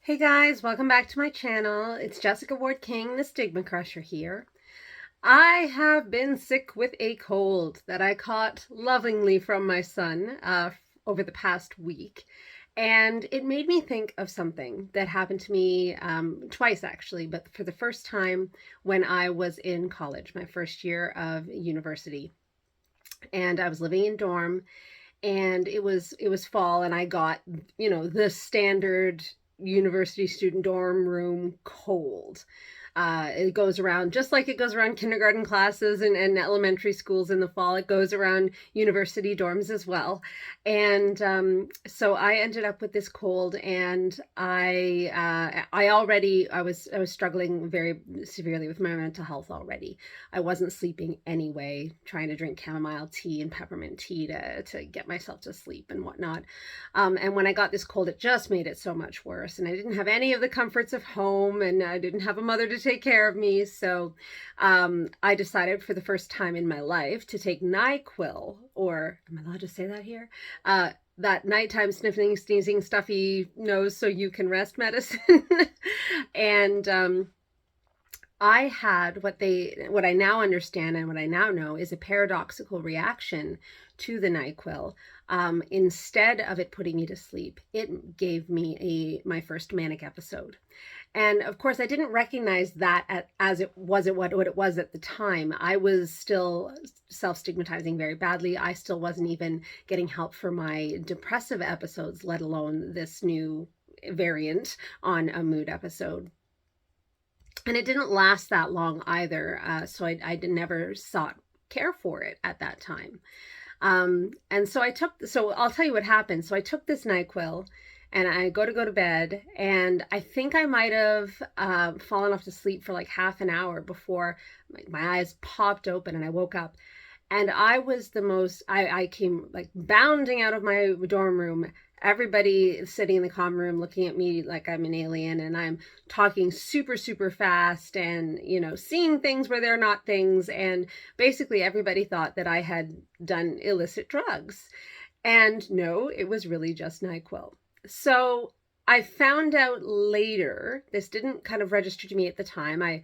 Hey guys, welcome back to my channel. It's Jessica Ward King, the StigmaCrusher here. I have been sick with a cold that I caught lovingly from my son over the past week. And it made me think of something that happened to me twice actually, but for the first time when I was in college, my first year of university. And I was living in dorm, and it was fall, and I got, the standard university student dorm room cold. It goes around just like it goes around kindergarten classes and elementary schools in the fall. It goes around university dorms as well. And so I ended up with this cold, and I was struggling very severely with my mental health already. I wasn't sleeping anyway, trying to drink chamomile tea and peppermint tea to get myself to sleep and whatnot. And when I got this cold, it just made it so much worse. And I didn't have any of the comforts of home, and I didn't have a mother to take care of me. So I decided for the first time in my life to take Nyquil, or am I allowed to say that here? That nighttime sniffing, sneezing, stuffy nose so you can rest medicine. And I had what I now understand and what I now know is a paradoxical reaction to the NyQuil. Instead of it putting me to sleep, it gave me my first manic episode. And of course, I didn't recognize that as what it was at the time. I was still self-stigmatizing very badly. I still wasn't even getting help for my depressive episodes, let alone this new variant on a mood episode. And it didn't last that long either, so I never sought care for it at that time. And so I'll tell you what happened. So I took this NyQuil, and I go to bed, and I think I might have fallen off to sleep for like half an hour before my eyes popped open and I woke up. And I came like bounding out of my dorm room. Everybody sitting in the common room looking at me like I'm an alien, and I'm talking super, super fast and, seeing things where they're not things. And basically everybody thought that I had done illicit drugs. And no, it was really just NyQuil. So I found out later, this didn't kind of register to me at the time. I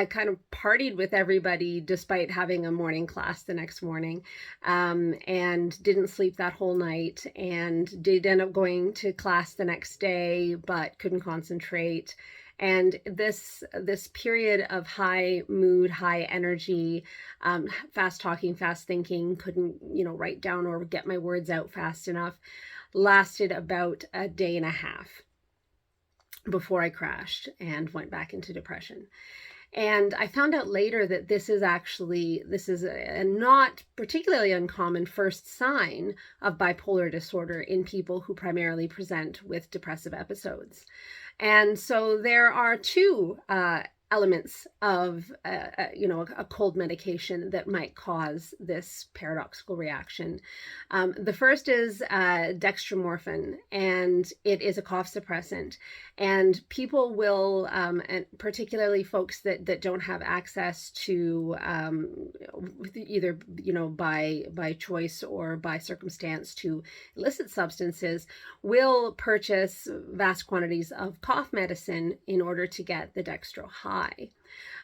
kind of partied with everybody despite having a morning class the next morning, and didn't sleep that whole night, and did end up going to class the next day, but couldn't concentrate. And this period of high mood, high energy, fast talking, fast thinking, couldn't, write down or get my words out fast enough, lasted about a day and a half before I crashed and went back into depression. And I found out later that this is a not particularly uncommon first sign of bipolar disorder in people who primarily present with depressive episodes. And so there are two elements of a cold medication that might cause this paradoxical reaction. The first is dextromorphin, and it is a cough suppressant. And people will, and particularly folks that don't have access to either by choice or by circumstance to illicit substances, will purchase vast quantities of cough medicine in order to get the dextro high.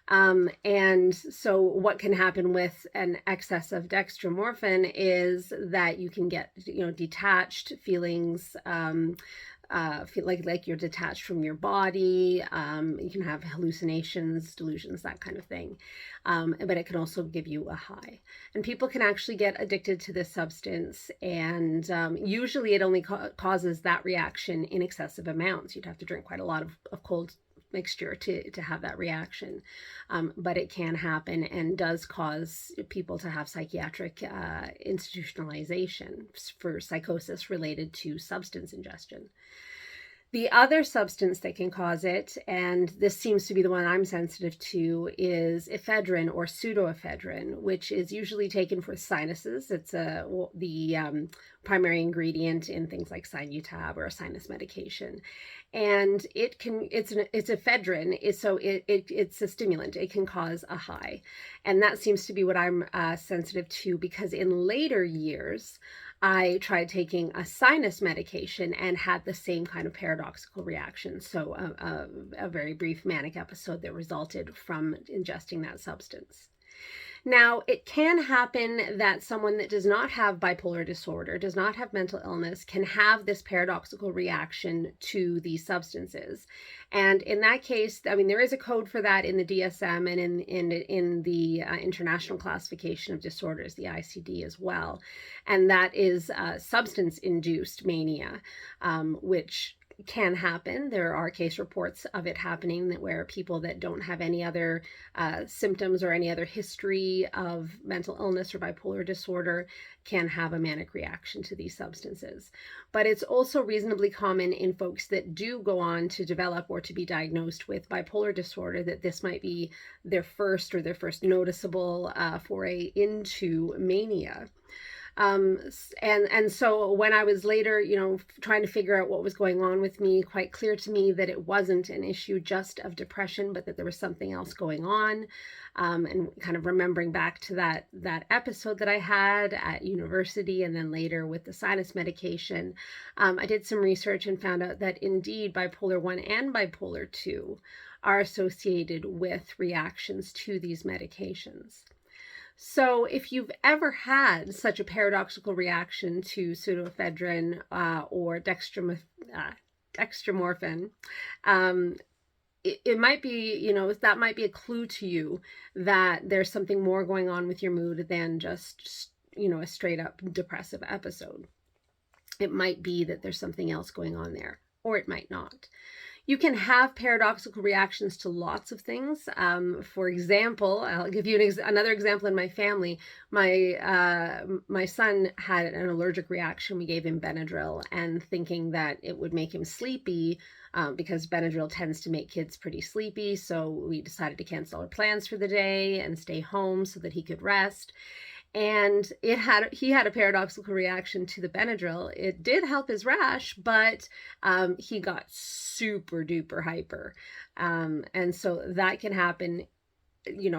And so what can happen with an excess of dextromorphin is that you can get, detached feelings, feel like you're detached from your body. You can have hallucinations, delusions, that kind of thing. But it can also give you a high. And people can actually get addicted to this substance. And usually it only causes that reaction in excessive amounts. You'd have to drink quite a lot of cold mixture to have that reaction, but it can happen and does cause people to have psychiatric institutionalization for psychosis related to substance ingestion. The other substance that can cause it, and this seems to be the one I'm sensitive to, is ephedrine or pseudoephedrine, which is usually taken for sinuses. It's the primary ingredient in things like Sinutab or a sinus medication. And it's ephedrine, so it's a stimulant. It can cause a high. And that seems to be what I'm sensitive to, because in later years, I tried taking a sinus medication and had the same kind of paradoxical reaction. So a very brief manic episode that resulted from ingesting that substance. Now, it can happen that someone that does not have bipolar disorder, does not have mental illness, can have this paradoxical reaction to these substances. And in that case, I mean, there is a code for that in the DSM and in the International Classification of Disorders, the ICD as well. And that is substance-induced mania, which can happen. There are case reports of it happening where people that don't have any other symptoms or any other history of mental illness or bipolar disorder can have a manic reaction to these substances. But it's also reasonably common in folks that do go on to develop or to be diagnosed with bipolar disorder that this might be their first noticeable foray into mania. And so when I was later, trying to figure out what was going on with me, quite clear to me that it wasn't an issue just of depression, but that there was something else going on. And kind of remembering back to that episode that I had at university and then later with the sinus medication, I did some research and found out that indeed bipolar 1 and bipolar 2 are associated with reactions to these medications. So if you've ever had such a paradoxical reaction to pseudoephedrine or dextromorphin, it might be, that might be a clue to you that there's something more going on with your mood than just, a straight up depressive episode. It might be that there's something else going on there, or it might not. You can have paradoxical reactions to lots of things. For example, I'll give you another example in my family. My son had an allergic reaction. We gave him Benadryl and thinking that it would make him sleepy because Benadryl tends to make kids pretty sleepy. So we decided to cancel our plans for the day and stay home so that he could rest. And he had a paradoxical reaction to the Benadryl. It did help his rash, but he got super duper hyper. And so that can happen,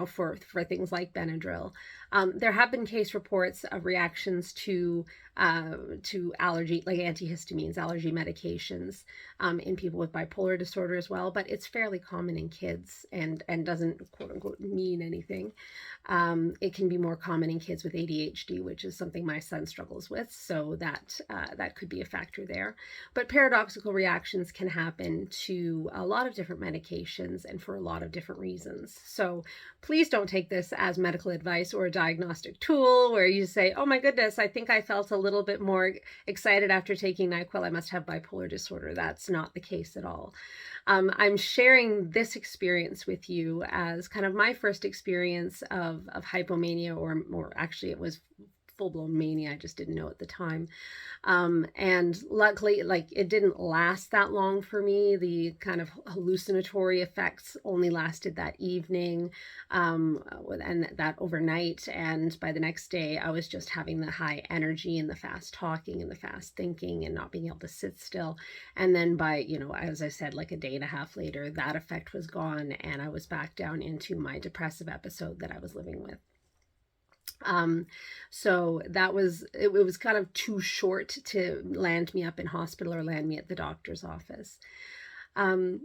for things like Benadryl. There have been case reports of reactions to allergy, like antihistamines, allergy medications, in people with bipolar disorder as well, but it's fairly common in kids and doesn't quote unquote mean anything. It can be more common in kids with ADHD, which is something my son struggles with, so that could be a factor there. But paradoxical reactions can happen to a lot of different medications and for a lot of different reasons. So please don't take this as medical advice or a diagnostic tool where you say, oh my goodness, I think I felt a little bit more excited after taking Nyquil. I must have bipolar disorder. That's not the case at all. I'm sharing this experience with you as kind of my first experience of hypomania, or actually it was full-blown mania. I just didn't know at the time. And luckily, it didn't last that long for me. The kind of hallucinatory effects only lasted that evening, and that overnight. And by the next day, I was just having the high energy and the fast talking and the fast thinking and not being able to sit still. And then by, as I said, like a day and a half later, that effect was gone and I was back down into my depressive episode that I was living with. So it was kind of too short to land me up in hospital or land me at the doctor's office. And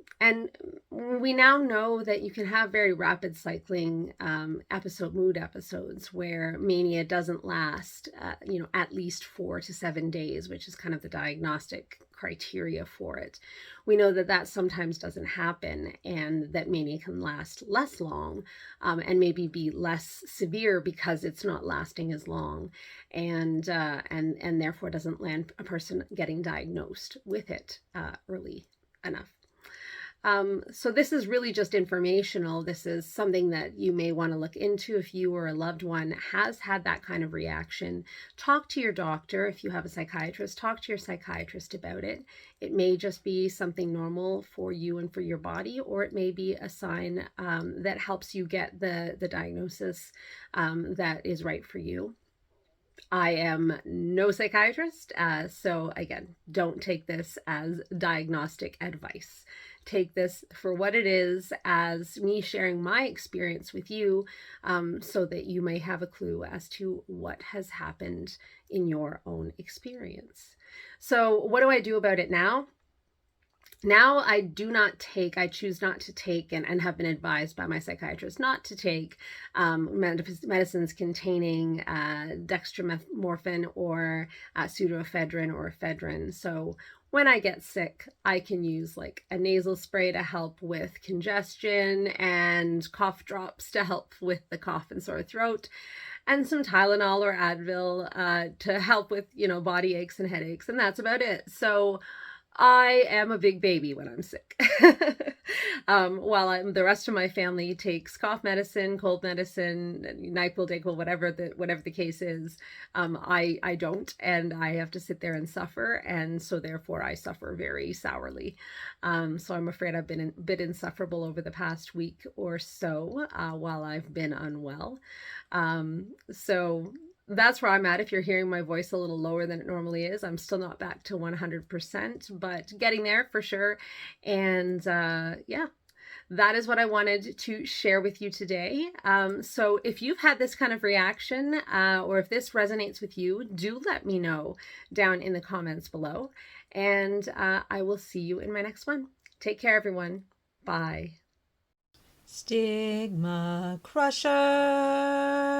we now know that you can have very rapid cycling mood episodes where mania doesn't last, at least 4 to 7 days, which is kind of the diagnostic criteria for it. We know that sometimes doesn't happen and that mania can last less long and maybe be less severe because it's not lasting as long and therefore doesn't land a person getting diagnosed with it early enough. So this is really just informational. This is something that you may want to look into if you or a loved one has had that kind of reaction. Talk to your doctor. If you have a psychiatrist, talk to your psychiatrist about it. It may just be something normal for you and for your body, or it may be a sign that helps you get the diagnosis that is right for you. I am no psychiatrist, so again, don't take this as diagnostic advice. Take this for what it is, as me sharing my experience with you, so that you may have a clue as to what has happened in your own experience. So, what do I do about it now? Now I choose not to take, and have been advised by my psychiatrist not to take medicines containing dextromorphin or pseudoephedrine or ephedrine. So when I get sick, I can use like a nasal spray to help with congestion and cough drops to help with the cough and sore throat, and some Tylenol or Advil to help with, body aches and headaches. And that's about it. So I am a big baby when I'm sick. While the rest of my family takes cough medicine, cold medicine, Nyquil, Dayquil, whatever the case is, I don't, and I have to sit there and suffer, and so therefore I suffer very sourly. So I'm afraid I've been a bit insufferable over the past week or so while I've been unwell. So that's where I'm at. If you're hearing my voice a little lower than it normally is, I'm still not back to 100%, but getting there for sure. And yeah, that is what I wanted to share with you today. So if you've had this kind of reaction, or if this resonates with you, do let me know down in the comments below. And I will see you in my next one. Take care, everyone. Bye. StigmaCrusher.